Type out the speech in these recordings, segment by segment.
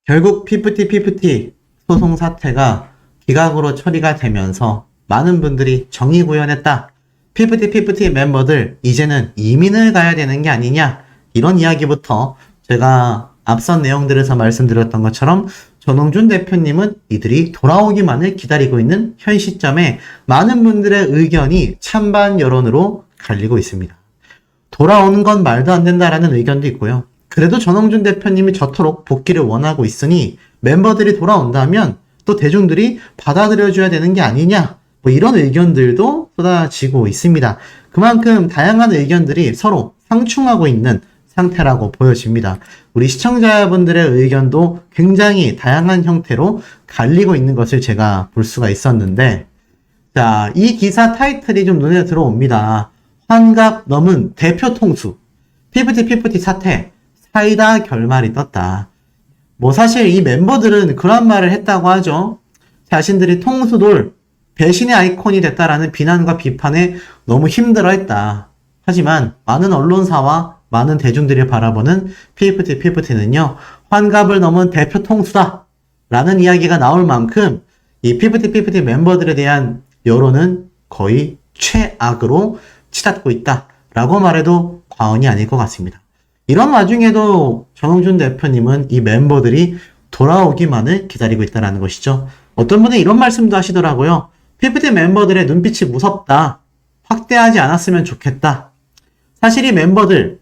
결국 피프티 소송 사태가 기각으로 처리가 되면서 많은 분들이 정의 구현했다. 피프티 멤버들 이제는 이민을 가야 되는 게 아니냐. 이런 이야기부터 제가 앞선 내용들에서 말씀드렸던 것처럼 전홍준 대표님은 이들이 돌아오기만을 기다리고 있는 현 시점에 많은 분들의 의견이 찬반 여론으로 갈리고 있습니다. 돌아오는 건 말도 안 된다라는 의견도 있고요. 그래도 전홍준 대표님이 저토록 복귀를 원하고 있으니 멤버들이 돌아온다면 또 대중들이 받아들여줘야 되는 게 아니냐, 뭐 이런 의견들도 쏟아지고 있습니다. 그만큼 다양한 의견들이 서로 상충하고 있는 상태라고 보여집니다. 우리 시청자분들의 의견도 굉장히 다양한 형태로 갈리고 있는 것을 제가 볼 수가 있었는데, 자, 이 기사 타이틀이 좀 눈에 들어옵니다. 환갑 넘은 대표 통수, 피프티 사태, 사이다 결말이 떴다. 뭐 사실 이 멤버들은 그런 말을 했다고 하죠. 자신들이 통수돌, 배신의 아이콘이 됐다라는 비난과 비판에 너무 힘들어했다. 하지만 많은 언론사와 많은 대중들이 바라보는 피프티는요, 환갑을 넘은 대표 통수다 라는 이야기가 나올 만큼 이 피프티 멤버들에 대한 여론은 거의 최악으로 치닫고 있다 라고 말해도 과언이 아닐 것 같습니다. 이런 와중에도 전홍준 대표님은 이 멤버들이 돌아오기만을 기다리고 있다는 것이죠. 어떤 분은 이런 말씀도 하시더라고요. 피프티 멤버들의 눈빛이 무섭다. 확대하지 않았으면 좋겠다. 사실 이 멤버들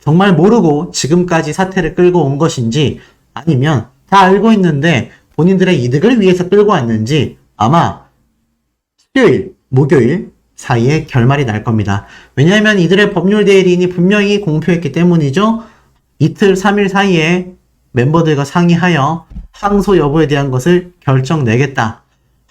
정말 모르고 지금까지 사태를 끌고 온 것인지, 아니면 다 알고 있는데 본인들의 이득을 위해서 끌고 왔는지 아마 수요일, 목요일 사이에 결말이 날 겁니다. 왜냐하면 이들의 법률 대리인이 분명히 공표했기 때문이죠. 이틀, 3일 사이에 멤버들과 상의하여 항소 여부에 대한 것을 결정내겠다.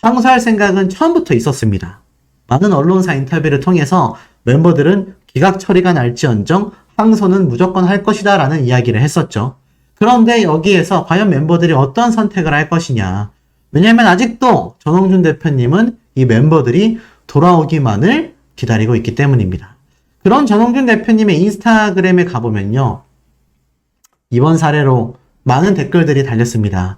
항소할 생각은 처음부터 있었습니다. 많은 언론사 인터뷰를 통해서 멤버들은 기각 처리가 날지언정 항소는 무조건 할 것이다 라는 이야기를 했었죠. 그런데 여기에서 과연 멤버들이 어떤 선택을 할 것이냐. 왜냐하면 아직도 전홍준 대표님은 이 멤버들이 돌아오기만을 기다리고 있기 때문입니다. 그런 전홍준 대표님의 인스타그램에 가보면요, 이번 사례로 많은 댓글들이 달렸습니다.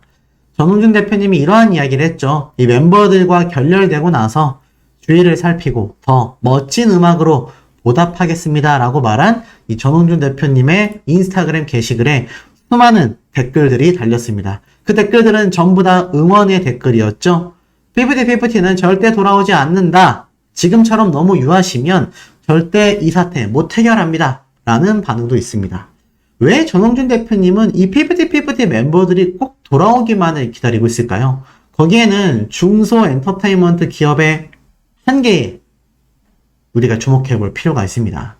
전홍준 대표님이 이러한 이야기를 했죠. 이 멤버들과 결렬되고 나서 주위를 살피고 더 멋진 음악으로 보답하겠습니다 라고 말한 이 전홍준 대표님의 인스타그램 게시글에 수많은 댓글들이 달렸습니다. 그 댓글들은 전부 다 응원의 댓글이었죠. 피프티는 절대 돌아오지 않는다. 지금처럼 너무 유하시면 절대 이 사태 못 해결합니다. 라는 반응도 있습니다. 왜 전홍준 대표님은 이 피프티 멤버들이 꼭 돌아오기만을 기다리고 있을까요? 거기에는 중소 엔터테인먼트 기업의 한계에 우리가 주목해 볼 필요가 있습니다.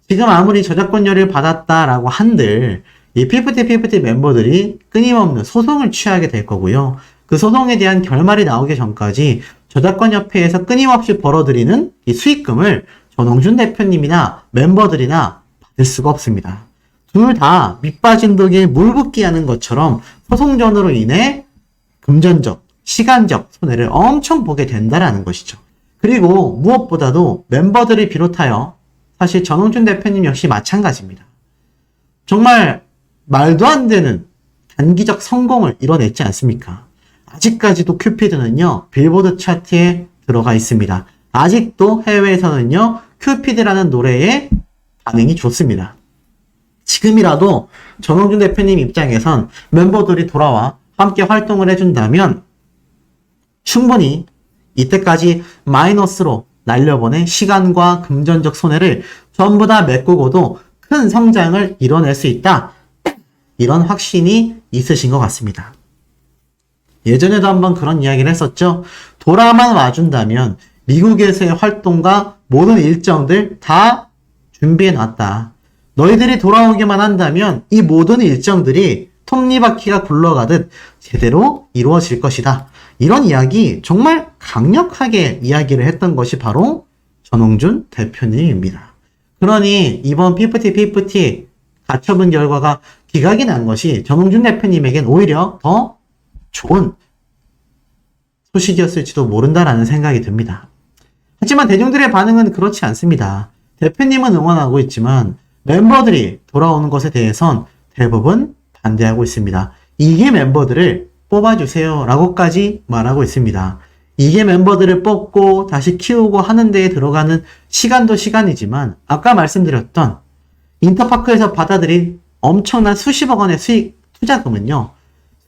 지금 아무리 저작권료를 받았다라고 한들 이 피프티 멤버들이 끊임없는 소송을 취하게 될 거고요. 그 소송에 대한 결말이 나오기 전까지 저작권협회에서 끊임없이 벌어들이는 이 수익금을 전홍준 대표님이나 멤버들이나 받을 수가 없습니다. 둘 다 밑빠진 독에 물 붓기 하는 것처럼 소송전으로 인해 금전적, 시간적 손해를 엄청 보게 된다라는 것이죠. 그리고 무엇보다도 멤버들을 비롯하여 사실 전홍준 대표님 역시 마찬가지입니다. 정말 말도 안 되는 단기적 성공을 이뤄냈지 않습니까? 아직까지도 큐피드는요, 빌보드 차트에 들어가 있습니다. 아직도 해외에서는요, 큐피드라는 노래에 반응이 좋습니다. 지금이라도 전홍준 대표님 입장에선 멤버들이 돌아와 함께 활동을 해준다면 충분히 이때까지 마이너스로 날려보낸 시간과 금전적 손해를 전부 다 메꾸고도 큰 성장을 이뤄낼 수 있다. 이런 확신이 있으신 것 같습니다. 예전에도 한번 그런 이야기를 했었죠. 돌아만 와준다면 미국에서의 활동과 모든 일정들 다 준비해놨다. 너희들이 돌아오기만 한다면 이 모든 일정들이 톱니바퀴가 굴러가듯 제대로 이루어질 것이다. 이런 이야기 정말 강력하게 이야기를 했던 것이 바로 전홍준 대표님입니다. 그러니 이번 피프티 가처분 결과가 기각이 난 것이 전홍준 대표님에겐 오히려 더 좋은 소식이었을지도 모른다라는 생각이 듭니다. 하지만 대중들의 반응은 그렇지 않습니다. 대표님은 응원하고 있지만 멤버들이 돌아오는 것에 대해선 대부분 반대하고 있습니다. 이계 멤버들을 뽑아주세요 라고까지 말하고 있습니다. 이계 멤버들을 뽑고 다시 키우고 하는 데에 들어가는 시간도 시간이지만 아까 말씀드렸던 인터파크에서 받아들인 엄청난 수십억 원의 수익 투자금은요,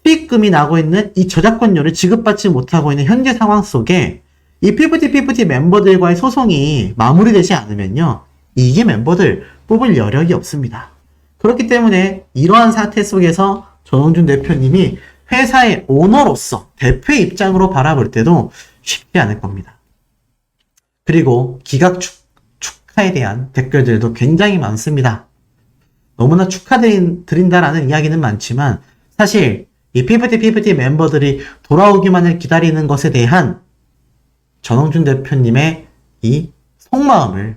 수익금이 나고 있는 이 저작권료를 지급받지 못하고 있는 현재 상황 속에 이 피프티 멤버들과의 소송이 마무리되지 않으면요, 이계 멤버들 뽑을 여력이 없습니다. 그렇기 때문에 이러한 사태 속에서 전홍준 대표님이 회사의 오너로서 대표의 입장으로 바라볼 때도 쉽지 않을 겁니다. 그리고 기각 축하에 대한 댓글들도 굉장히 많습니다. 너무나 축하드린다라는 이야기는 많지만 사실 이 피프티 멤버들이 돌아오기만을 기다리는 것에 대한 전홍준 대표님의 이 속마음을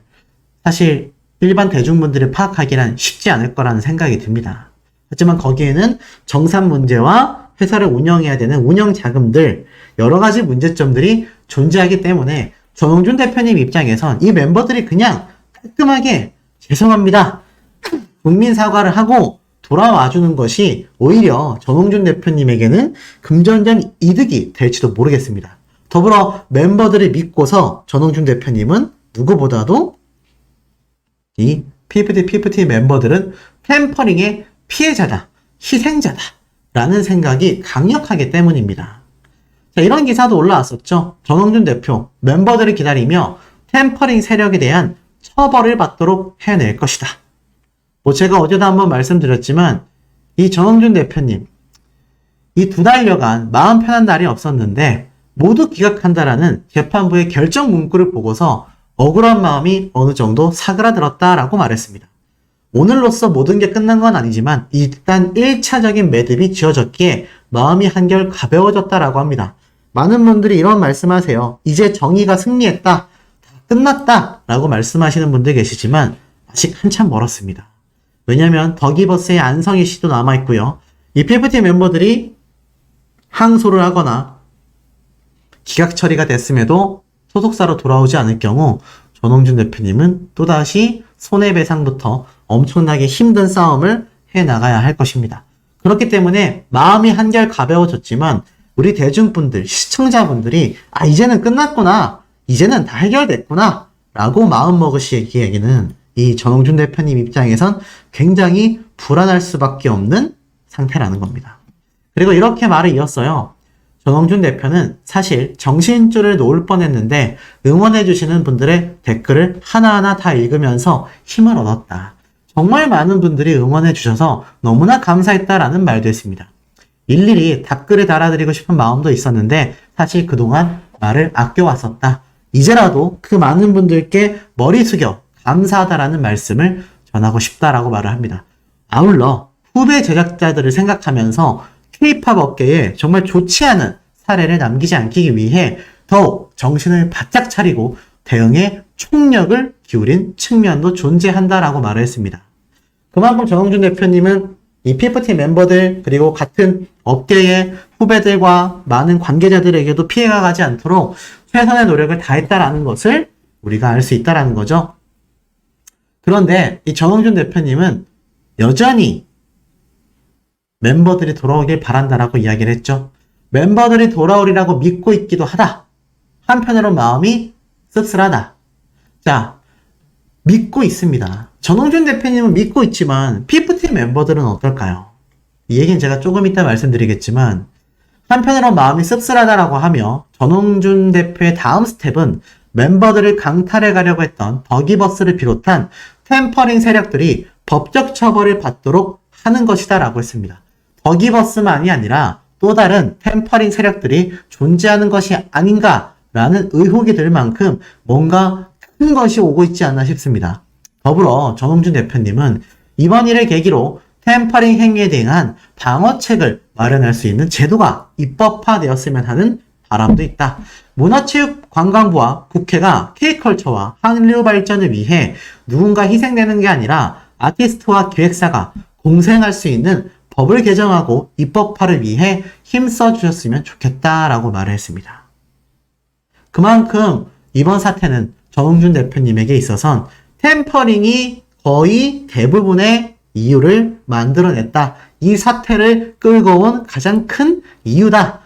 사실 일반 대중분들이 파악하기란 쉽지 않을 거라는 생각이 듭니다. 하지만 거기에는 정산 문제와 회사를 운영해야 되는 운영 자금들 여러 가지 문제점들이 존재하기 때문에 전홍준 대표님 입장에선 이 멤버들이 그냥 깔끔하게 죄송합니다. 국민 사과를 하고 돌아와주는 것이 오히려 전홍준 대표님에게는 금전적 이득이 될지도 모르겠습니다. 더불어 멤버들을 믿고서 전홍준 대표님은 누구보다도 이 피프티 멤버들은 템퍼링의 피해자다, 희생자다 라는 생각이 강력하기 때문입니다. 자, 이런 기사도 올라왔었죠. 전홍준 대표, 멤버들을 기다리며 템퍼링 세력에 대한 처벌을 받도록 해낼 것이다. 제가 어제도 한번 말씀드렸지만 이 전홍준 대표님, 이 2달여간 마음 편한 날이 없었는데 모두 기각한다라는 재판부의 결정 문구를 보고서 억울한 마음이 어느 정도 사그라들었다라고 말했습니다. 오늘로써 모든 게 끝난 건 아니지만 일단 1차적인 매듭이 지어졌기에 마음이 한결 가벼워졌다라고 합니다. 많은 분들이 이런 말씀하세요. 이제 정의가 승리했다, 다 끝났다 라고 말씀하시는 분들 계시지만 아직 한참 멀었습니다. 왜냐면 더기버스의 안성희 씨도 남아있고요. 이 피프티 멤버들이 항소를 하거나 기각 처리가 됐음에도 소속사로 돌아오지 않을 경우 전홍준 대표님은 또다시 손해배상부터 엄청나게 힘든 싸움을 해나가야 할 것입니다. 그렇기 때문에 마음이 한결 가벼워졌지만 우리 대중분들, 시청자분들이 이제는 끝났구나, 이제는 다 해결됐구나 라고 마음먹으시기에는 이 전홍준 대표님 입장에선 굉장히 불안할 수밖에 없는 상태라는 겁니다. 그리고 이렇게 말을 이었어요. 전홍준 대표는 사실 정신줄을 놓을 뻔했는데 응원해주시는 분들의 댓글을 하나하나 다 읽으면서 힘을 얻었다. 정말 많은 분들이 응원해주셔서 너무나 감사했다라는 말도 했습니다. 일일이 답글을 달아드리고 싶은 마음도 있었는데 사실 그동안 말을 아껴왔었다. 이제라도 그 많은 분들께 머리 숙여 감사하다라는 말씀을 전하고 싶다라고 말을 합니다. 아울러 후배 제작자들을 생각하면서 K-POP 업계에 정말 좋지 않은 사례를 남기지 않기 위해 더욱 정신을 바짝 차리고 대응에 총력을 기울인 측면도 존재한다라고 말을 했습니다. 그만큼 전홍준 대표님은 이 피프티 멤버들 그리고 같은 업계의 후배들과 많은 관계자들에게도 피해가 가지 않도록 최선의 노력을 다했다라는 것을 우리가 알 수 있다라는 거죠. 그런데 이 전홍준 대표님은 여전히 멤버들이 돌아오길 바란다라고 이야기를 했죠. 멤버들이 돌아오리라고 믿고 있기도 하다. 한편으로 마음이 씁쓸하다. 자, 믿고 있습니다. 전홍준 대표님은 믿고 있지만 피프티 멤버들은 어떨까요? 이 얘기는 제가 조금 이따 말씀드리겠지만 한편으로 마음이 씁쓸하다라고 하며 전홍준 대표의 다음 스텝은 멤버들을 강탈해 가려고 했던 더기버스를 비롯한 템퍼링 세력들이 법적 처벌을 받도록 하는 것이다 라고 했습니다. 더기버스만이 아니라 또 다른 템퍼링 세력들이 존재하는 것이 아닌가라는 의혹이 들 만큼 뭔가 큰 것이 오고 있지 않나 싶습니다. 더불어 전홍준 대표님은 이번 일을 계기로 템퍼링 행위에 대한 방어책을 마련할 수 있는 제도가 입법화되었으면 하는 바람도 있다. 문화체육관광부와 국회가 K컬처와 한류 발전을 위해 누군가 희생되는 게 아니라 아티스트와 기획사가 공생할 수 있는 법을 개정하고 입법화를 위해 힘써 주셨으면 좋겠다라고 말을 했습니다. 그만큼 이번 사태는 전홍준 대표님에게 있어선 템퍼링이 거의 대부분의 이유를 만들어냈다. 이 사태를 끌고 온 가장 큰 이유다.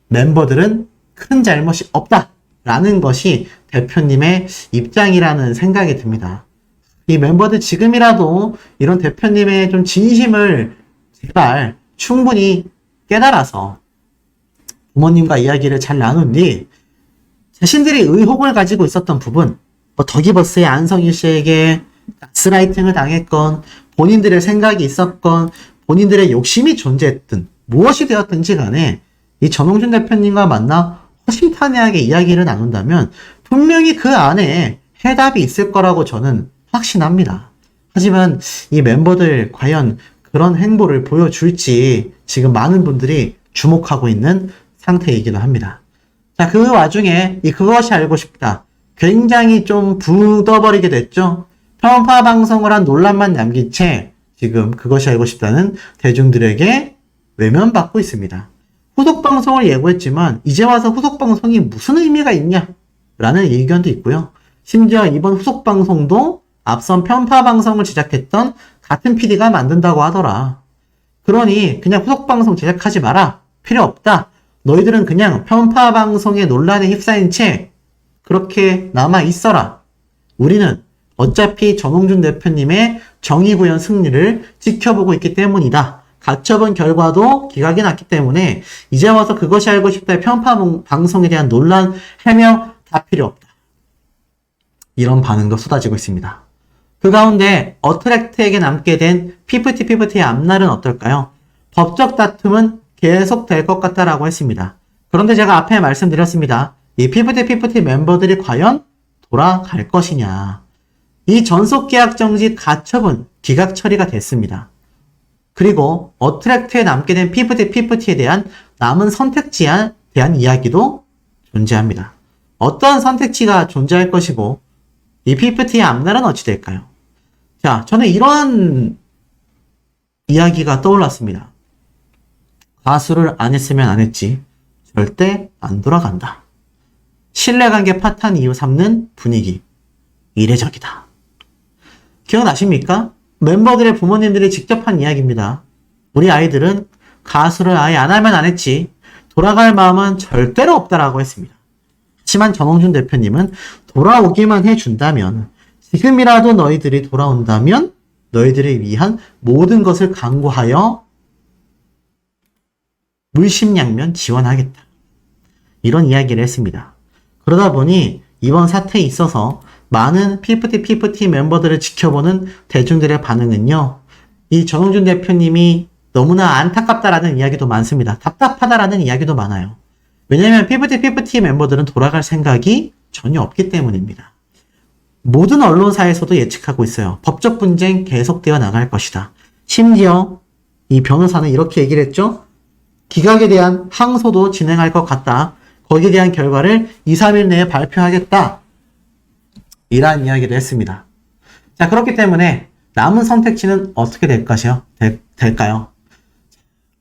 멤버들은 큰 잘못이 없다. 라는 것이 대표님의 입장이라는 생각이 듭니다. 이 멤버들 지금이라도 이런 대표님의 좀 진심을 제발 충분히 깨달아서 부모님과 이야기를 잘 나눈 뒤 자신들이 의혹을 가지고 있었던 부분, 더기버스의 안성일 씨에게 가스라이팅을 당했건 본인들의 생각이 있었건 본인들의 욕심이 존재했든 무엇이 되었든지 간에 이 전홍준 대표님과 만나 허심탄회하게 이야기를 나눈다면 분명히 그 안에 해답이 있을 거라고 저는 확신합니다. 하지만 이 멤버들 과연 그런 행보를 보여줄지 지금 많은 분들이 주목하고 있는 상태이기도 합니다. 자, 그 와중에 이 그것이 알고 싶다. 굉장히 좀 묻어버리게 됐죠. 편파 방송을 한 논란만 남긴 채 지금 그것이 알고 싶다는 대중들에게 외면받고 있습니다. 후속 방송을 예고했지만 이제 와서 후속 방송이 무슨 의미가 있냐? 라는 의견도 있고요. 심지어 이번 후속 방송도 앞선 편파 방송을 제작했던 같은 PD가 만든다고 하더라. 그러니 그냥 후속 방송 제작하지 마라. 필요 없다. 너희들은 그냥 편파 방송의 논란에 휩싸인 채 그렇게 남아 있어라. 우리는 어차피 전홍준 대표님의 정의구현 승리를 지켜보고 있기 때문이다. 가처분 결과도 기각이 났기 때문에 이제 와서 그것이 알고 싶다의 편파 방송에 대한 논란, 해명 다 필요 없다. 이런 반응도 쏟아지고 있습니다. 그 가운데 어트랙트에게 남게 된 피프티의 앞날은 어떨까요? 법적 다툼은 계속될 것 같다라고 했습니다. 그런데 제가 앞에 말씀드렸습니다. 이 피프티 멤버들이 과연 돌아갈 것이냐. 이 전속계약 정지 가처분 기각 처리가 됐습니다. 그리고 어트랙트에 남게 된 피프티에 대한 남은 선택지에 대한 이야기도 존재합니다. 어떤 선택지가 존재할 것이고 이 피프티의 앞날은 어찌 될까요? 자, 저는 이런 이야기가 떠올랐습니다. 가수를 안 했으면 안 했지. 절대 안 돌아간다. 신뢰관계 파탄 이유 삼는 분위기. 이례적이다. 기억나십니까? 멤버들의 부모님들이 직접 한 이야기입니다. 우리 아이들은 가수를 아예 안 하면 안 했지. 돌아갈 마음은 절대로 없다라고 했습니다. 하지만 전홍준 대표님은 돌아오기만 해준다면, 지금이라도 너희들이 돌아온다면 너희들을 위한 모든 것을 강구하여 물심양면 지원하겠다. 이런 이야기를 했습니다. 그러다 보니 이번 사태에 있어서 많은 피프티 멤버들을 지켜보는 대중들의 반응은요. 이 전홍준 대표님이 너무나 안타깝다라는 이야기도 많습니다. 답답하다라는 이야기도 많아요. 왜냐하면 피프티 멤버들은 돌아갈 생각이 전혀 없기 때문입니다. 모든 언론사에서도 예측하고 있어요. 법적 분쟁 계속되어 나갈 것이다. 심지어 이 변호사는 이렇게 얘기를 했죠. 기각에 대한 항소도 진행할 것 같다. 거기에 대한 결과를 2, 3일 내에 발표하겠다. 이러한 이야기를 했습니다. 자, 그렇기 때문에 남은 선택지는 어떻게 될까요?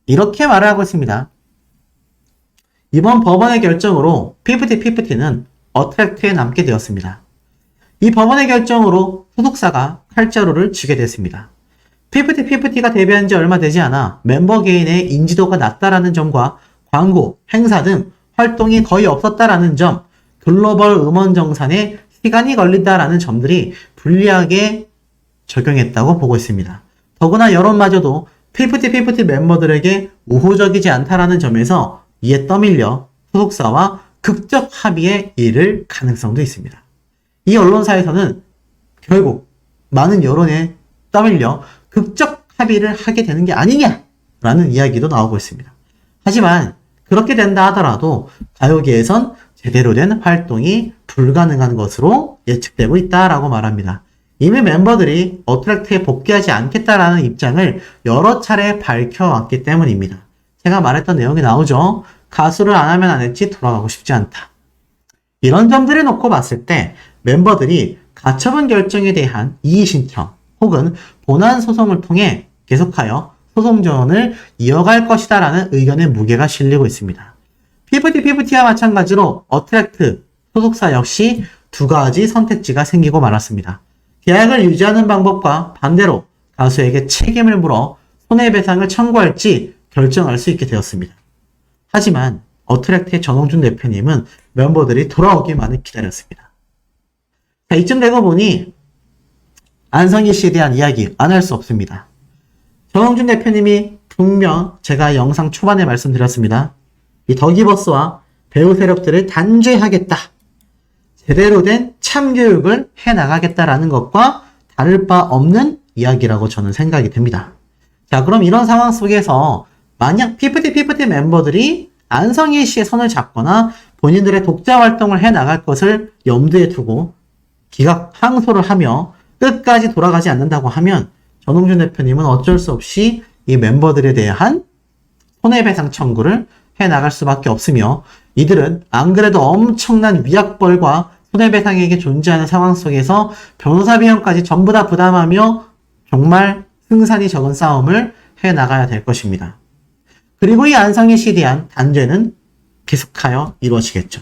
이렇게 말을 하고 있습니다. 이번 법원의 결정으로 피프티는 어트랙트에 남게 되었습니다. 이 법원의 결정으로 소속사가 칼자루를 쥐게 됐습니다. 피프티가 데뷔한 지 얼마 되지 않아 멤버 개인의 인지도가 낮다라는 점과 광고, 행사 등 활동이 거의 없었다라는 점, 글로벌 음원 정산에 시간이 걸린다라는 점들이 불리하게 적용했다고 보고 있습니다. 더구나 여론마저도 피프티 멤버들에게 우호적이지 않다라는 점에서 이에 떠밀려 소속사와 극적 합의에 이를 가능성도 있습니다. 이 언론사에서는 결국 많은 여론에 떠밀려 극적 합의를 하게 되는 게 아니냐라는 이야기도 나오고 있습니다. 하지만 그렇게 된다 하더라도 가요계에선 제대로 된 활동이 불가능한 것으로 예측되고 있다라고 말합니다. 이미 멤버들이 어트랙트에 복귀하지 않겠다라는 입장을 여러 차례 밝혀왔기 때문입니다. 제가 말했던 내용이 나오죠. 가수를 안 하면 안 했지 돌아가고 싶지 않다. 이런 점들을 놓고 봤을 때 멤버들이 가처분 결정에 대한 이의 신청 혹은 본안 소송을 통해 계속하여 소송 전을 이어갈 것이다라는 의견의 무게가 실리고 있습니다. 피프티와 마찬가지로 어트랙트 소속사 역시 두 가지 선택지가 생기고 말았습니다. 계약을 유지하는 방법과 반대로 가수에게 책임을 물어 손해배상을 청구할지 결정할 수 있게 되었습니다. 하지만 어트랙트의 전홍준 대표님은 멤버들이 돌아오기만을 기다렸습니다. 자, 이쯤 되고 보니 안성희 씨에 대한 이야기 안 할 수 없습니다. 전홍준 대표님이 분명 제가 영상 초반에 말씀드렸습니다. 이 더기버스와 배우 세력들을 단죄하겠다. 제대로 된 참교육을 해나가겠다라는 것과 다를 바 없는 이야기라고 저는 생각이 듭니다. 자, 그럼 이런 상황 속에서 만약 피프티 멤버들이 안성희 씨의 손을 잡거나 본인들의 독자 활동을 해나갈 것을 염두에 두고 기각 항소를 하며 끝까지 돌아가지 않는다고 하면 전홍준 대표님은 어쩔 수 없이 이 멤버들에 대한 손해배상 청구를 해나갈 수밖에 없으며 이들은 안 그래도 엄청난 위약벌과 손해배상액이 존재하는 상황 속에서 변호사 비용까지 전부 다 부담하며 정말 승산이 적은 싸움을 해나가야 될 것입니다. 그리고 이 안성희 씨에 대한 단죄는 계속하여 이루어지겠죠.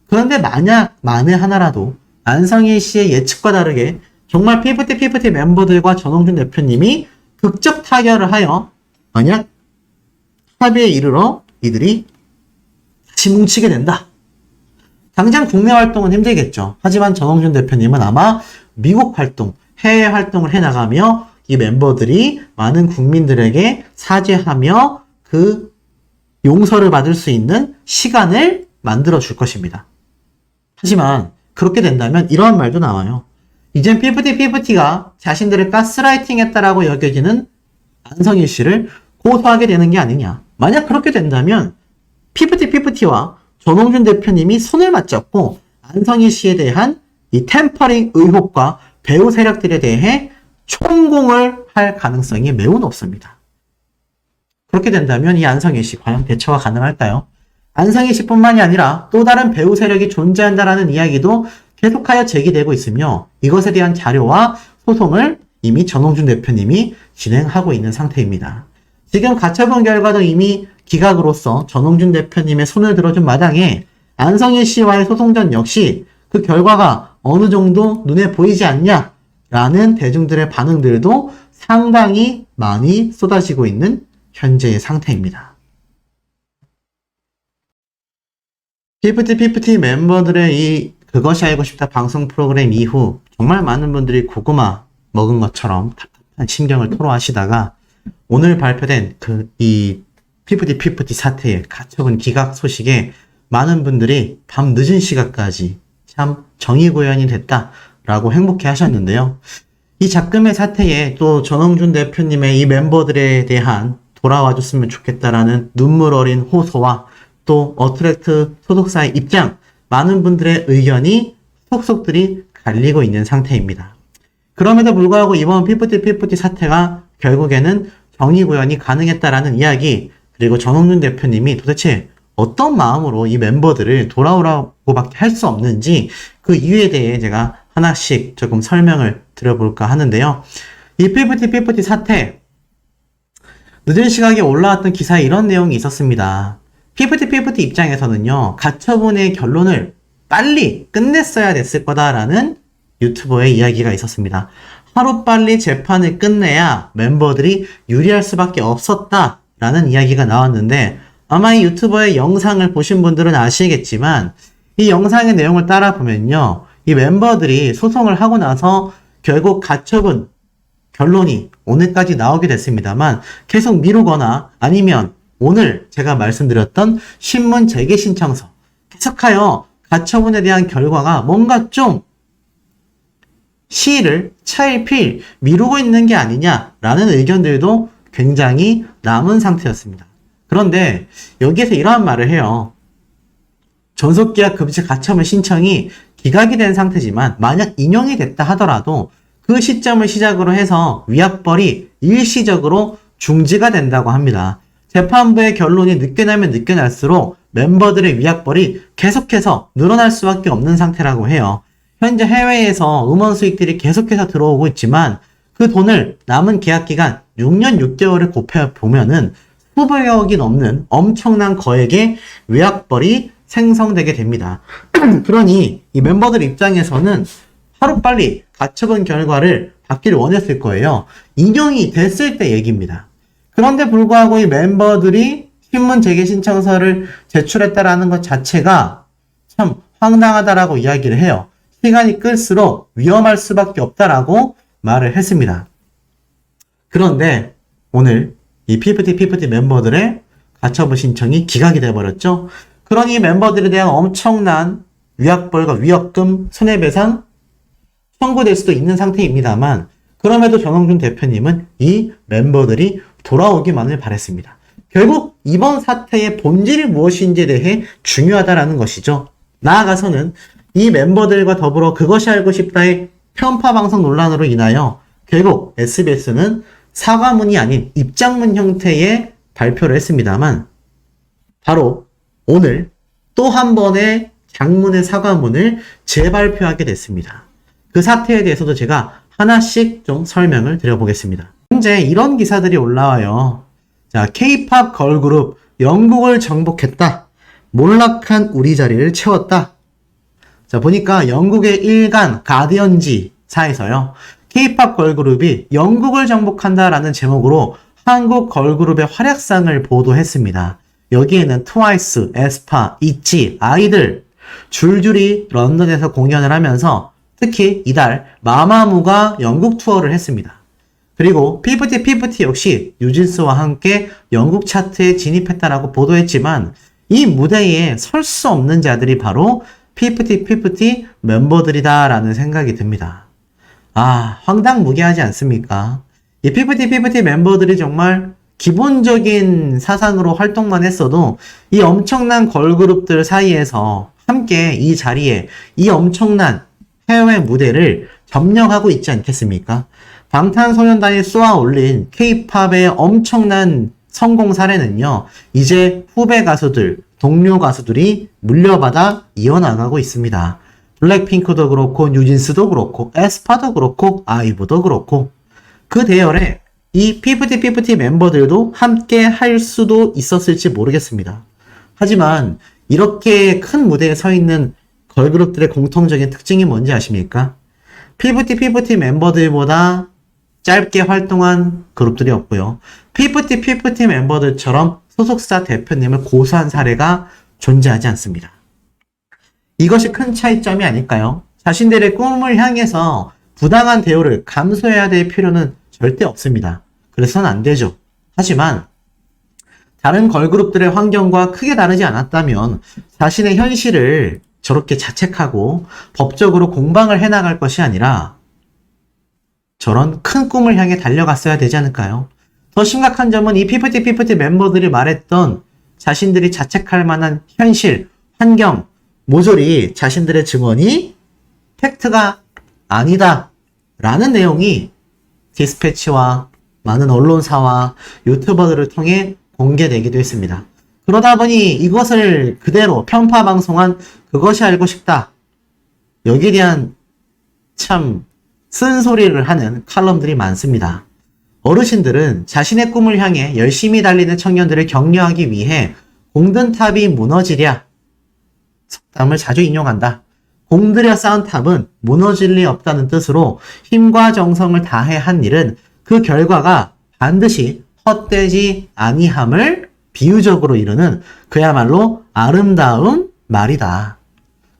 그런데 만약 만에 하나라도 안성희 씨의 예측과 다르게 정말 피프티 멤버들과 전홍준 대표님이 극적 타결을 하여 만약 합의에 이르러 이들이 다시 뭉치게 된다. 당장 국내 활동은 힘들겠죠. 하지만 전홍준 대표님은 아마 미국 활동, 해외 활동을 해나가며 이 멤버들이 많은 국민들에게 사죄하며 그 용서를 받을 수 있는 시간을 만들어 줄 것입니다. 하지만 그렇게 된다면 이러한 말도 나와요. 이젠 피프티가 자신들을 가스라이팅 했다라고 여겨지는 안성희 씨를 고소하게 되는 게 아니냐. 만약 그렇게 된다면 피프티와 전홍준 대표님이 손을 맞잡고 안성희 씨에 대한 이 템퍼링 의혹과 배우 세력들에 대해 총공을 할 가능성이 매우 높습니다. 그렇게 된다면 이 안성희 씨 과연 대처가 가능할까요? 안성희 씨뿐만이 아니라 또 다른 배우 세력이 존재한다라는 이야기도 계속하여 제기되고 있으며 이것에 대한 자료와 소송을 이미 전홍준 대표님이 진행하고 있는 상태입니다. 지금 가처분 결과도 이미 기각으로서 전홍준 대표님의 손을 들어준 마당에 안성희 씨와의 소송전 역시 그 결과가 어느 정도 눈에 보이지 않냐라는 대중들의 반응들도 상당히 많이 쏟아지고 있는 현재의 상태입니다. 피프티 멤버들의 이 그것이 알고 싶다 방송 프로그램 이후 정말 많은 분들이 고구마 먹은 것처럼 답답한 심경을 토로하시다가 오늘 발표된 이 피프티 사태의 가처분 기각 소식에 많은 분들이 밤 늦은 시간까지 참 정의구현이 됐다라고 행복해 하셨는데요. 이 작금의 사태에 또 전홍준 대표님의 이 멤버들에 대한 돌아와줬으면 좋겠다라는 눈물 어린 호소와 또 어트랙트 소속사의 입장, 많은 분들의 의견이 속속들이 갈리고 있는 상태입니다. 그럼에도 불구하고 이번 피프티 사태가 결국에는 정의구현이 가능했다라는 이야기, 그리고 전홍준 대표님이 도대체 어떤 마음으로 이 멤버들을 돌아오라고밖에 할 수 없는지 그 이유에 대해 제가 하나씩 조금 설명을 드려볼까 하는데요. 이 피프티 사태, 늦은 시각에 올라왔던 기사에 이런 내용이 있었습니다. 피프티 입장에서는요, 가처분의 결론을 빨리 끝냈어야 됐을 거다라는 유튜버의 이야기가 있었습니다. 하루빨리 재판을 끝내야 멤버들이 유리할 수밖에 없었다라는 이야기가 나왔는데 아마 이 유튜버의 영상을 보신 분들은 아시겠지만 이 영상의 내용을 따라 보면요, 이 멤버들이 소송을 하고 나서 결국 가처분 결론이 오늘까지 나오게 됐습니다만 계속 미루거나 아니면 오늘 제가 말씀드렸던 신문 재개 신청서 계속하여 가처분에 대한 결과가 뭔가 좀 시일을 차일피일 미루고 있는 게 아니냐라는 의견들도 굉장히 남은 상태였습니다. 그런데 여기에서 이러한 말을 해요. 전속계약 금지 가처분 신청이 기각이 된 상태지만 만약 인용이 됐다 하더라도 그 시점을 시작으로 해서 위약벌이 일시적으로 중지가 된다고 합니다. 재판부의 결론이 늦게 나면 늦게 날수록 멤버들의 위약벌이 계속해서 늘어날 수밖에 없는 상태라고 해요. 현재 해외에서 음원 수익들이 계속해서 들어오고 있지만 그 돈을 남은 계약 기간 6년 6개월을 곱해보면은 수백억이 넘는 엄청난 거액의 위약벌이 생성되게 됩니다. 그러니 이 멤버들 입장에서는 하루빨리 가처분 결과를 받기를 원했을 거예요. 인용이 됐을 때 얘기입니다. 그런데 불구하고 이 멤버들이 신문 재개 신청서를 제출했다라는 것 자체가 참 황당하다라고 이야기를 해요. 시간이 끌수록 위험할 수밖에 없다라고 말을 했습니다. 그런데 오늘 이 피프티 멤버들의 가처분 신청이 기각이 돼버렸죠. 그러니 멤버들에 대한 엄청난 위약벌과 위약금, 손해배상 청구될 수도 있는 상태입니다만 그럼에도 정영준 대표님은 이 멤버들이 돌아오기만을 바랬습니다. 결국 이번 사태의 본질이 무엇인지에 대해 중요하다라는 것이죠. 나아가서는 이 멤버들과 더불어 그것이 알고 싶다의 편파 방송 논란으로 인하여 결국 SBS는 사과문이 아닌 입장문 형태의 발표를 했습니다만 바로 오늘 또 한 번의 장문의 사과문을 재발표하게 됐습니다. 그 사태에 대해서도 제가 하나씩 좀 설명을 드려보겠습니다. 현재 이런 기사들이 올라와요. 자, K-팝 걸그룹 영국을 정복했다. 몰락한 우리 자리를 채웠다. 자, 보니까 영국의 일간 가디언지사에서요. K-팝 걸그룹이 영국을 정복한다라는 제목으로 한국 걸그룹의 활약상을 보도했습니다. 여기에는 트와이스, 에스파, 이치, 아이들 줄줄이 런던에서 공연을 하면서 특히 이달 마마무가 영국 투어를 했습니다. 그리고 피프티 역시 뉴진스와 함께 영국 차트에 진입했다라고 보도했지만 이 무대에 설 수 없는 자들이 바로 피프티 멤버들이다라는 생각이 듭니다. 아, 황당무계하지 않습니까? 이 피프티 멤버들이 정말 기본적인 사상으로 활동만 했어도 이 엄청난 걸그룹들 사이에서 함께 이 자리에 이 엄청난 해외 무대를 점령하고 있지 않겠습니까? 방탄소년단이 쏘아 올린 K-팝의 엄청난 성공 사례는요, 이제 후배 가수들, 동료 가수들이 물려받아 이어나가고 있습니다. 블랙핑크도 그렇고, 뉴진스도 그렇고, 에스파도 그렇고, 아이브도 그렇고, 그 대열에 이 피프티 멤버들도 함께 할 수도 있었을지 모르겠습니다. 하지만 이렇게 큰 무대에 서 있는 걸그룹들의 공통적인 특징이 뭔지 아십니까? 피프티 멤버들보다 짧게 활동한 그룹들이 없고요. 피프티 멤버들처럼 소속사 대표님을 고소한 사례가 존재하지 않습니다. 이것이 큰 차이점이 아닐까요? 자신들의 꿈을 향해서 부당한 대우를 감수해야 될 필요는 절대 없습니다. 그래서는 안 되죠. 하지만 다른 걸그룹들의 환경과 크게 다르지 않았다면 자신의 현실을 저렇게 자책하고 법적으로 공방을 해나갈 것이 아니라 저런 큰 꿈을 향해 달려갔어야 되지 않을까요? 더 심각한 점은 이 피프티 멤버들이 말했던 자신들이 자책할 만한 현실, 환경, 모조리 자신들의 증언이 팩트가 아니다 라는 내용이 디스패치와 많은 언론사와 유튜버들을 통해 공개되기도 했습니다. 그러다 보니 이것을 그대로 편파 방송한 그것이 알고 싶다. 여기에 대한 참 쓴소리를 하는 칼럼들이 많습니다. 어르신들은 자신의 꿈을 향해 열심히 달리는 청년들을 격려하기 위해 공든탑이 무너지랴 속담을 자주 인용한다. 공들여 쌓은 탑은 무너질 리 없다는 뜻으로 힘과 정성을 다해 한 일은 그 결과가 반드시 헛되지 아니함을 비유적으로 이루는 그야말로 아름다운 말이다.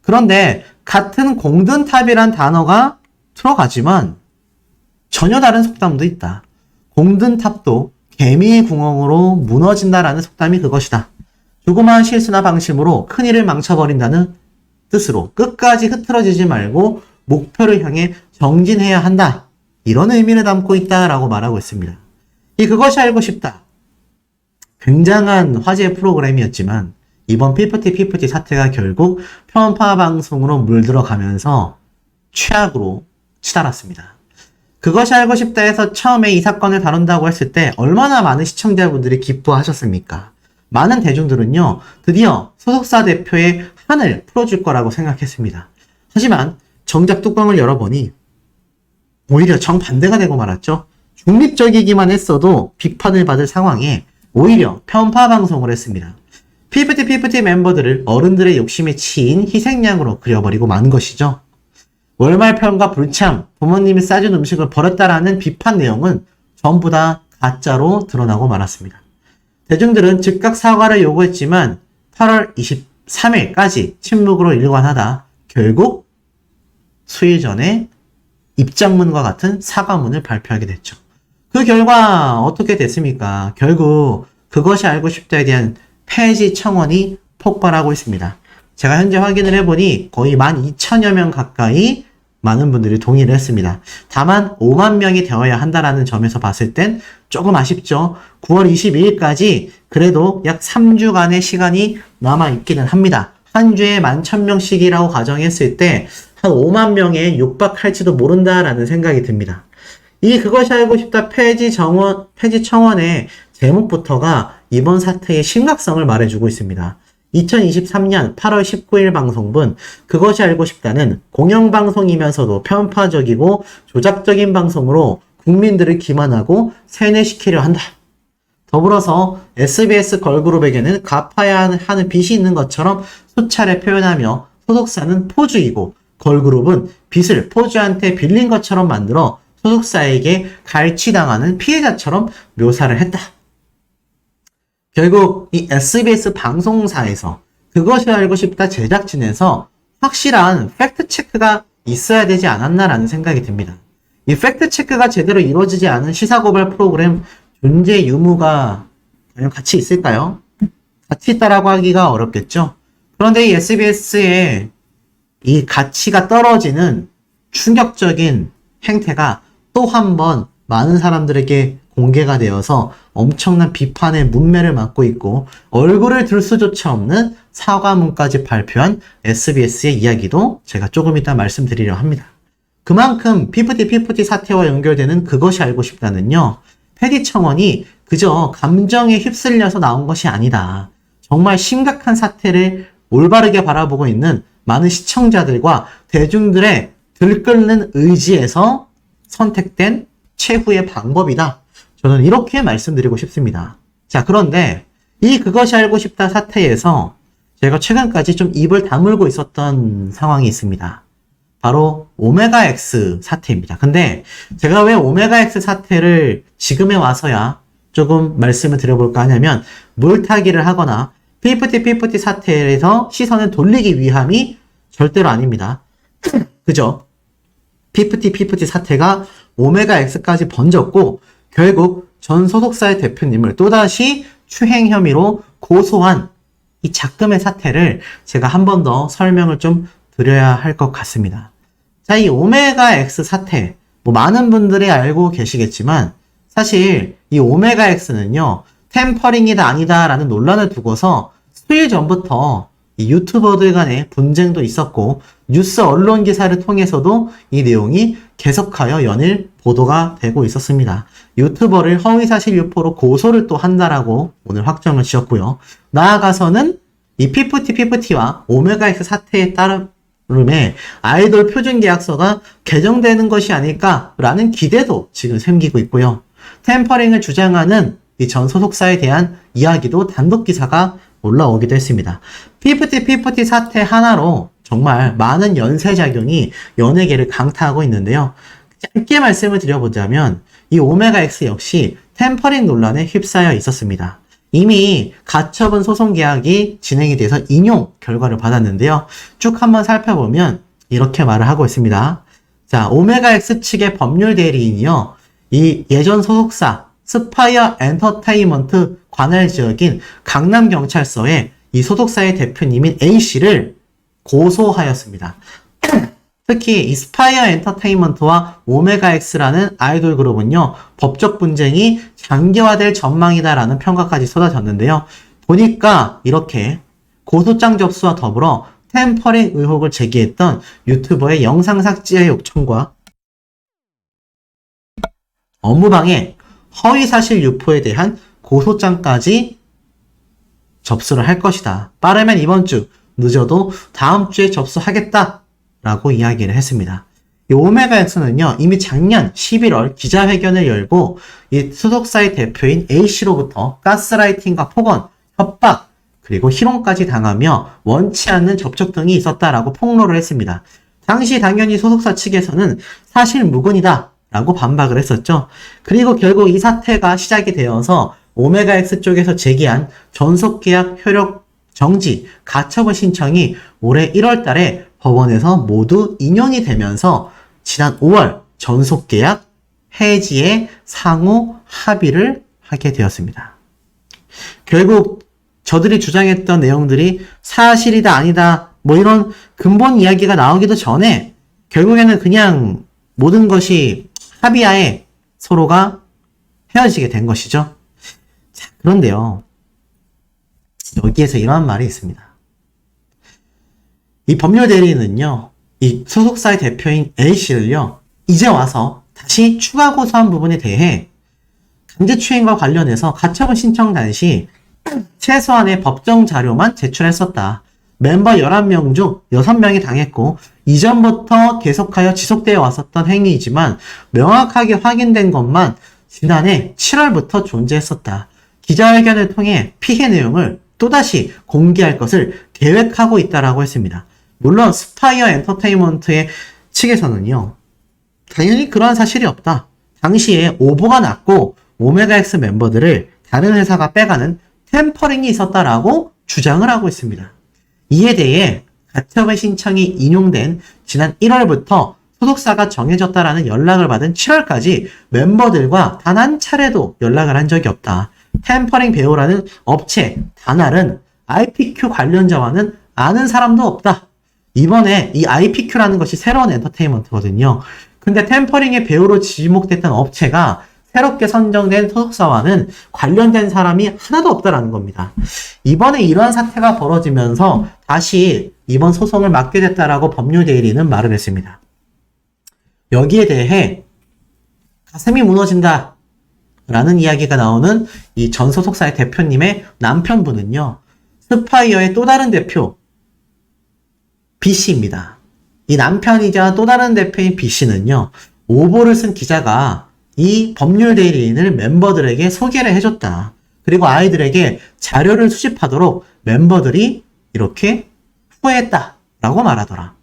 그런데 같은 공든탑이란 단어가 들어가지만 전혀 다른 속담도 있다. 공든탑도 개미의 구멍으로 무너진다라는 속담이 그것이다. 조그마한 실수나 방심으로 큰일을 망쳐버린다는 뜻으로 끝까지 흐트러지지 말고 목표를 향해 정진해야 한다. 이런 의미를 담고 있다라고 말하고 있습니다. 이 그것이 알고 싶다. 굉장한 화제 프로그램이었지만 이번 피프티 사태가 결국 편파 방송으로 물들어가면서 최악으로 치달았습니다. 그것이 알고 싶다 해서 처음에 이 사건을 다룬다고 했을 때 얼마나 많은 시청자분들이 기뻐하셨습니까? 많은 대중들은요, 드디어 소속사 대표의 한을 풀어줄 거라고 생각했습니다. 하지만 정작 뚜껑을 열어보니 오히려 정반대가 되고 말았죠. 중립적이기만 했어도 비판을 받을 상황에 오히려 편파 방송을 했습니다. 피프티 멤버들을 어른들의 욕심에 치인 희생양으로 그려버리고 만 것이죠. 월말편과 불참, 부모님이 싸준 음식을 버렸다라는 비판 내용은 전부 다 가짜로 드러나고 말았습니다. 대중들은 즉각 사과를 요구했지만 8월 23일까지 침묵으로 일관하다 결국 수일 전에 입장문과 같은 사과문을 발표하게 됐죠. 그 결과 어떻게 됐습니까? 결국 그것이 알고 싶다에 대한 폐지 청원이 폭발하고 있습니다. 제가 현재 확인을 해보니 거의 12,000여 명 가까이 많은 분들이 동의를 했습니다. 다만 5만 명이 되어야 한다라는 점에서 봤을 땐 조금 아쉽죠. 9월 22일까지 그래도 약 3주간의 시간이 남아있기는 합니다. 한 주에 11,000명씩이라고 가정했을 때 한 5만 명에 육박할지도 모른다라는 생각이 듭니다. 이 그것이 알고 싶다 폐지 청원의 제목부터가 이번 사태의 심각성을 말해주고 있습니다. 2023년 8월 19일 방송분 그것이 알고 싶다는 공영방송이면서도 편파적이고 조작적인 방송으로 국민들을 기만하고 세뇌시키려 한다. 더불어서 SBS 걸그룹에게는 갚아야 하는 빚이 있는 것처럼 수차례 표현하며 소속사는 포주이고 걸그룹은 빚을 포주한테 빌린 것처럼 만들어 소속사에게 갈취당하는 피해자처럼 묘사를 했다. 결국 이 SBS 방송사에서 그것이 알고 싶다 제작진에서 확실한 팩트체크가 있어야 되지 않았나라는 생각이 듭니다. 이 팩트체크가 제대로 이루어지지 않은 시사고발 프로그램 존재 유무가 과연 가치 있을까요? 가치 있다라고 하기가 어렵겠죠. 그런데 이 SBS의 이 가치가 떨어지는 충격적인 행태가 또 한 번 많은 사람들에게 공개가 되어서 엄청난 비판의 문매를 맞고 있고 얼굴을 들 수조차 없는 사과문까지 발표한 SBS의 이야기도 제가 조금 이따 말씀드리려 합니다. 그만큼 피프티 사태와 연결되는 그것이 알고 싶다는요. 폐지 청원이 그저 감정에 휩쓸려서 나온 것이 아니다. 정말 심각한 사태를 올바르게 바라보고 있는 많은 시청자들과 대중들의 들끓는 의지에서 선택된 최후의 방법이다. 저는 이렇게 말씀드리고 싶습니다. 자, 그런데 이 그것이 알고 싶다 사태에서 제가 최근까지 좀 입을 다물고 있었던 상황이 있습니다. 바로 오메가X 사태입니다. 근데 제가 왜 오메가X 사태를 지금에 와서야 조금 말씀을 드려볼까 하냐면 물타기를 하거나 피프티 사태에서 시선을 돌리기 위함이 절대로 아닙니다. 그죠? 피프티 사태가 오메가X까지 번졌고 결국 전 소속사의 대표님을 또다시 추행 혐의로 고소한 이 작금의 사태를 제가 한 번 더 설명을 좀 드려야 할 것 같습니다. 자, 이 오메가X 사태, 많은 분들이 알고 계시겠지만 사실 이 오메가X는요, 템퍼링이다 아니다 라는 논란을 두고서 수일 전부터 이 유튜버들 간의 분쟁도 있었고 뉴스 언론 기사를 통해서도 이 내용이 계속하여 연일 보도가 되고 있었습니다. 유튜버를 허위사실 유포로 고소를 또 한다라고 오늘 확정을 지었고요. 나아가서는 이 피프티와 오메가X 사태에 따름에 아이돌 표준 계약서가 개정되는 것이 아닐까라는 기대도 지금 생기고 있고요. 템퍼링을 주장하는 이 전 소속사에 대한 이야기도 단독 기사가 올라오기도 했습니다. 피프티 사태 하나로 정말 많은 연쇄작용이 연예계를 강타하고 있는데요. 짧게 말씀을 드려보자면 이 오메가X 역시 템퍼링 논란에 휩싸여 있었습니다. 이미 가처분 소송 계약이 진행이 돼서 인용 결과를 받았는데요. 쭉 한번 살펴보면 이렇게 말을 하고 있습니다. 자, 오메가X 측의 법률 대리인이요. 이 예전 소속사 스파이어 엔터테인먼트 관할 지역인 강남경찰서에 이 소속사의 대표님인 A씨를 고소하였습니다. 특히 이 스파이어 엔터테인먼트와 오메가X라는 아이돌 그룹은요, 법적 분쟁이 장기화될 전망이다라는 평가까지 쏟아졌는데요. 보니까 이렇게 고소장 접수와 더불어 템퍼링 의혹을 제기했던 유튜버의 영상 삭제 요청과 업무방해, 허위사실 유포에 대한 고소장까지 접수를 할 것이다. 빠르면 이번 주, 늦어도 다음 주에 접수하겠다라고 이야기를 했습니다. 이 오메가X는요, 이미 작년 11월 기자회견을 열고 이 소속사의 대표인 A씨로부터 가스라이팅과 폭언, 협박, 그리고 희롱까지 당하며 원치 않는 접촉 등이 있었다라고 폭로를 했습니다. 당시 당연히 소속사 측에서는 사실 무근이다 라고 반박을 했었죠. 그리고 결국 이 사태가 시작이 되어서 오메가X 쪽에서 제기한 전속계약 효력 정지, 가처분 신청이 올해 1월 달에 법원에서 모두 인용이 되면서 지난 5월 전속계약 해지에 상호 합의를 하게 되었습니다. 결국 저들이 주장했던 내용들이 사실이다 아니다 뭐 이런 근본 이야기가 나오기도 전에 결국에는 그냥 모든 것이 합의하에 서로가 헤어지게 된 것이죠. 자, 그런데요. 여기에서 이러한 말이 있습니다. 이 법률 대리인은요. 이 소속사의 대표인 A씨를요. 이제 와서 다시 추가 고소한 부분에 대해 강제추행과 관련해서 가처분 신청 당시 최소한의 법정 자료만 제출했었다. 멤버 11명 중 6명이 당했고 이전부터 계속하여 지속되어 왔었던 행위이지만 명확하게 확인된 것만 지난해 7월부터 존재했었다. 기자회견을 통해 피해 내용을 또다시 공개할 것을 계획하고 있다라고 했습니다. 물론 스파이어 엔터테인먼트의 측에서는요. 당연히 그러한 사실이 없다. 당시에 오보가 났고 오메가X 멤버들을 다른 회사가 빼가는 템퍼링이 있었다라고 주장을 하고 있습니다. 이에 대해 가처분 신청이 인용된 지난 1월부터 소속사가 정해졌다라는 연락을 받은 7월까지 멤버들과 단 한 차례도 연락을 한 적이 없다. 템퍼링 배우라는 업체 다날은 IPQ 관련자와는 아는 사람도 없다. 이번에 이 IPQ라는 것이 새로운 엔터테인먼트거든요. 근데 템퍼링의 배우로 지목됐던 업체가 새롭게 선정된 소속사와는 관련된 사람이 하나도 없다라는 겁니다. 이번에 이러한 사태가 벌어지면서 다시 이번 소송을 맡게 됐다라고 법률 대리인은 말을 했습니다. 여기에 대해 가슴이 무너진다 라는 이야기가 나오는 이 전 소속사의 대표님의 남편분은요. 스파이어의 또 다른 대표 B씨입니다. 이 남편이자 또 다른 대표인 B씨는요. 오보를 쓴 기자가 이 법률 대리인을 멤버들에게 소개를 해줬다. 그리고 아이들에게 자료를 수집하도록 멤버들이 이렇게 후회했다 라고 말하더라.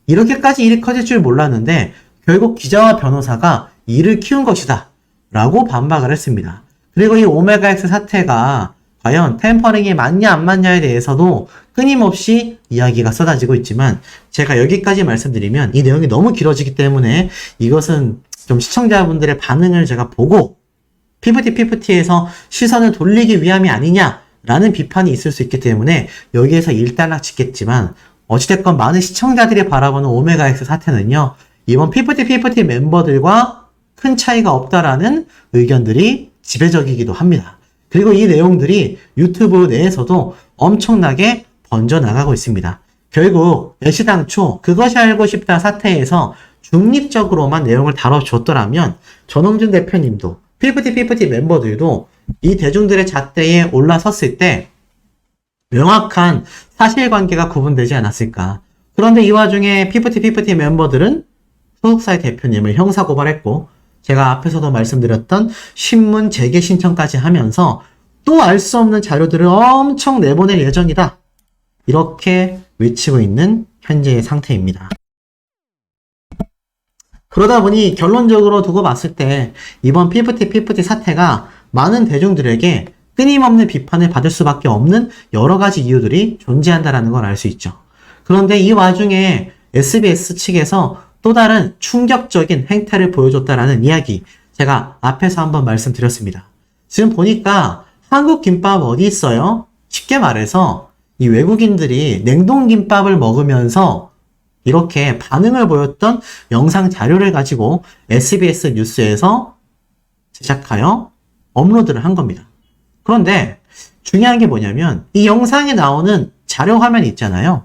이렇게까지 일이 커질 줄 몰랐는데 결국 기자와 변호사가 일을 키운 것이다 라고 반박을 했습니다. 그리고 이 오메가X 사태가 과연 템퍼링이 맞냐 안 맞냐에 대해서도 끊임없이 이야기가 쏟아지고 있지만 제가 여기까지 말씀드리면 이 내용이 너무 길어지기 때문에 이것은 좀 시청자분들의 반응을 제가 보고 피프티에서 시선을 돌리기 위함이 아니냐라는 비판이 있을 수 있기 때문에 여기에서 일단락 짓겠지만 어찌됐건 많은 시청자들이 바라보는 오메가X 사태는요. 이번 피프티 멤버들과 큰 차이가 없다라는 의견들이 지배적이기도 합니다. 그리고 이 내용들이 유튜브 내에서도 엄청나게 번져나가고 있습니다. 결국 애시당초 그것이 알고 싶다 사태에서 중립적으로만 내용을 다뤄줬더라면 전홍준 대표님도 피프티 멤버들도 이 대중들의 잣대에 올라섰을 때 명확한 사실관계가 구분되지 않았을까. 그런데 이 와중에 피프티 멤버들은 소속사의 대표님을 형사고발했고 제가 앞에서도 말씀드렸던 신문 재개 신청까지 하면서 또 알 수 없는 자료들을 엄청 내보낼 예정이다. 이렇게 외치고 있는 현재의 상태입니다. 그러다 보니 결론적으로 두고 봤을 때 이번 피프티 사태가 많은 대중들에게 끊임없는 비판을 받을 수밖에 없는 여러 가지 이유들이 존재한다는 걸 알 수 있죠. 그런데 이 와중에 SBS 측에서 또 다른 충격적인 행태를 보여줬다라는 이야기 제가 앞에서 한번 말씀드렸습니다. 지금 보니까 한국 김밥 어디 있어요? 쉽게 말해서 이 외국인들이 냉동김밥을 먹으면서 이렇게 반응을 보였던 영상 자료를 가지고 SBS 뉴스에서 제작하여 업로드를 한 겁니다. 그런데 중요한 게 뭐냐면 이 영상에 나오는 자료 화면이 있잖아요.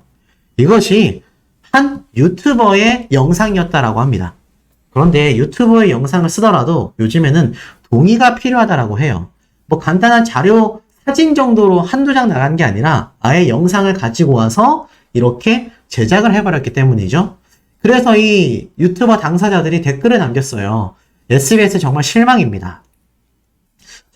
이것이 한 유튜버의 영상이었다라고 합니다. 그런데 유튜버의 영상을 쓰더라도 요즘에는 동의가 필요하다라고 해요. 뭐 간단한 자료 사진 정도로 한두 장 나간 게 아니라 아예 영상을 가지고 와서 이렇게 제작을 해버렸기 때문이죠. 그래서 이 유튜버 당사자들이 댓글을 남겼어요. SBS 정말 실망입니다.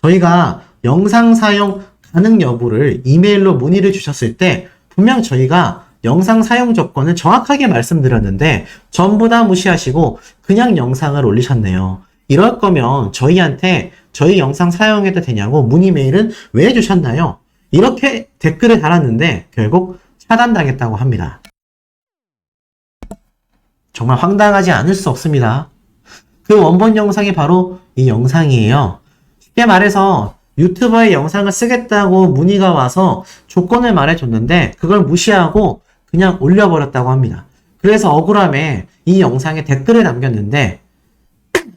저희가 영상 사용 가능 여부를 이메일로 문의를 주셨을 때 분명 저희가 영상 사용 조건을 정확하게 말씀드렸는데 전부 다 무시하시고 그냥 영상을 올리셨네요. 이럴 거면 저희한테 저희 영상 사용해도 되냐고 문의 메일은 왜 해주셨나요? 이렇게 댓글을 달았는데 결국 차단당했다고 합니다. 정말 황당하지 않을 수 없습니다. 그 원본 영상이 바로 이 영상이에요. 쉽게 말해서 유튜버의 영상을 쓰겠다고 문의가 와서 조건을 말해줬는데 그걸 무시하고 그냥 올려버렸다고 합니다. 그래서 억울함에 이 영상에 댓글을 남겼는데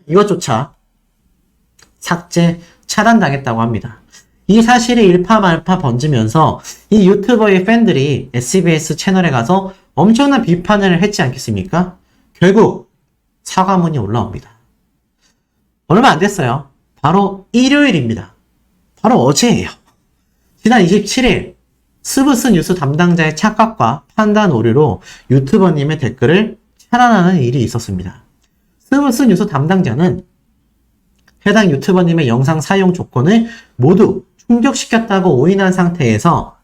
이것조차 삭제, 차단당했다고 합니다. 이 사실이 일파만파 번지면서 이 유튜버의 팬들이 SBS 채널에 가서 엄청난 비판을 했지 않겠습니까? 결국 사과문이 올라옵니다. 얼마 안 됐어요. 바로 일요일입니다. 바로 어제예요. 지난 27일 스브스 뉴스 담당자의 착각과 판단 오류로 유튜버님의 댓글을 차단하는 일이 있었습니다. 스브스 뉴스 담당자는 해당 유튜버님의 영상 사용 조건을 모두 충족시켰다고 오인한 상태에서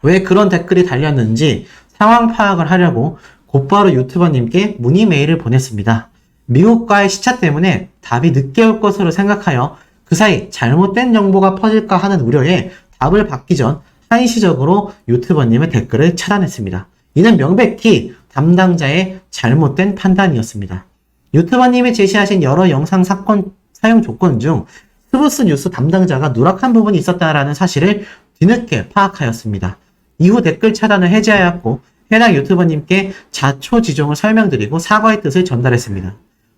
왜 그런 댓글이 달렸는지 상황 파악을 하려고 곧바로 유튜버님께 문의 메일을 보냈습니다. 미국과의 시차 때문에 답이 늦게 올 것으로 생각하여 그 사이 잘못된 정보가 퍼질까 하는 우려에 답을 받기 전 한시적으로 유튜버님의 댓글을 차단했습니다. 이는 명백히 담당자의 잘못된 판단이었습니다. 유튜버님이 제시하신 여러 영상 사용 조건 중 스브스 뉴스 담당자가 누락한 부분이 있었다라는 사실을 뒤늦게 파악하였습니다. 이후 댓글 차단을 해제하였고 해당 유튜버님께 자초지종을 설명드리고 사과의 뜻을 전달했습니다.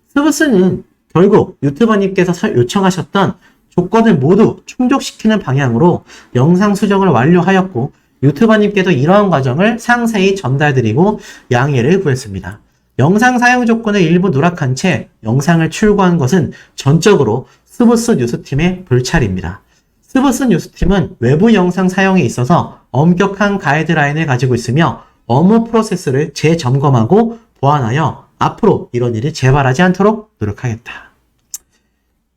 스브스는 결국 유튜버님께서 요청하셨던 조건을 모두 충족시키는 방향으로 영상 수정을 완료하였고 유튜버님께도 이러한 과정을 상세히 전달드리고 양해를 구했습니다. 영상 사용 조건을 일부 누락한 채 영상을 출고한 것은 전적으로 스브스 뉴스팀의 불찰입니다. 스브스 뉴스팀은 외부 영상 사용에 있어서 엄격한 가이드라인을 가지고 있으며 업무 프로세스를 재점검하고 보완하여 앞으로 이런 일이 재발하지 않도록 노력하겠다.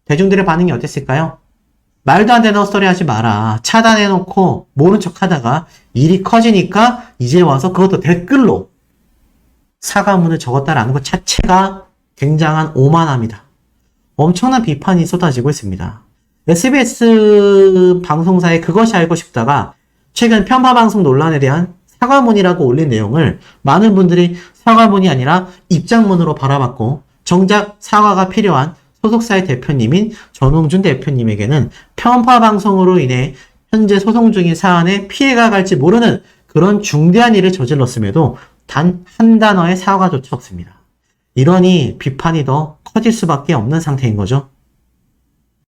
대중들의 반응이 어땠을까요? 말도 안 되는 헛소리 하지 마라. 차단해놓고 모른 척 하다가 일이 커지니까 이제 와서 그것도 댓글로 사과문을 적었다라는 것 자체가 굉장한 오만함이다. 엄청난 비판이 쏟아지고 있습니다. SBS 방송사의 그것이 알고 싶다가 최근 편파방송 논란에 대한 사과문이라고 올린 내용을 많은 분들이 사과문이 아니라 입장문으로 바라봤고 정작 사과가 필요한 소속사의 대표님인 전홍준 대표님에게는 편파방송으로 인해 현재 소송 중인 사안에 피해가 갈지 모르는 그런 중대한 일을 저질렀음에도 단 한 단어의 사과조차 없습니다. 이러니 비판이 더 커질 수밖에 없는 상태인 거죠.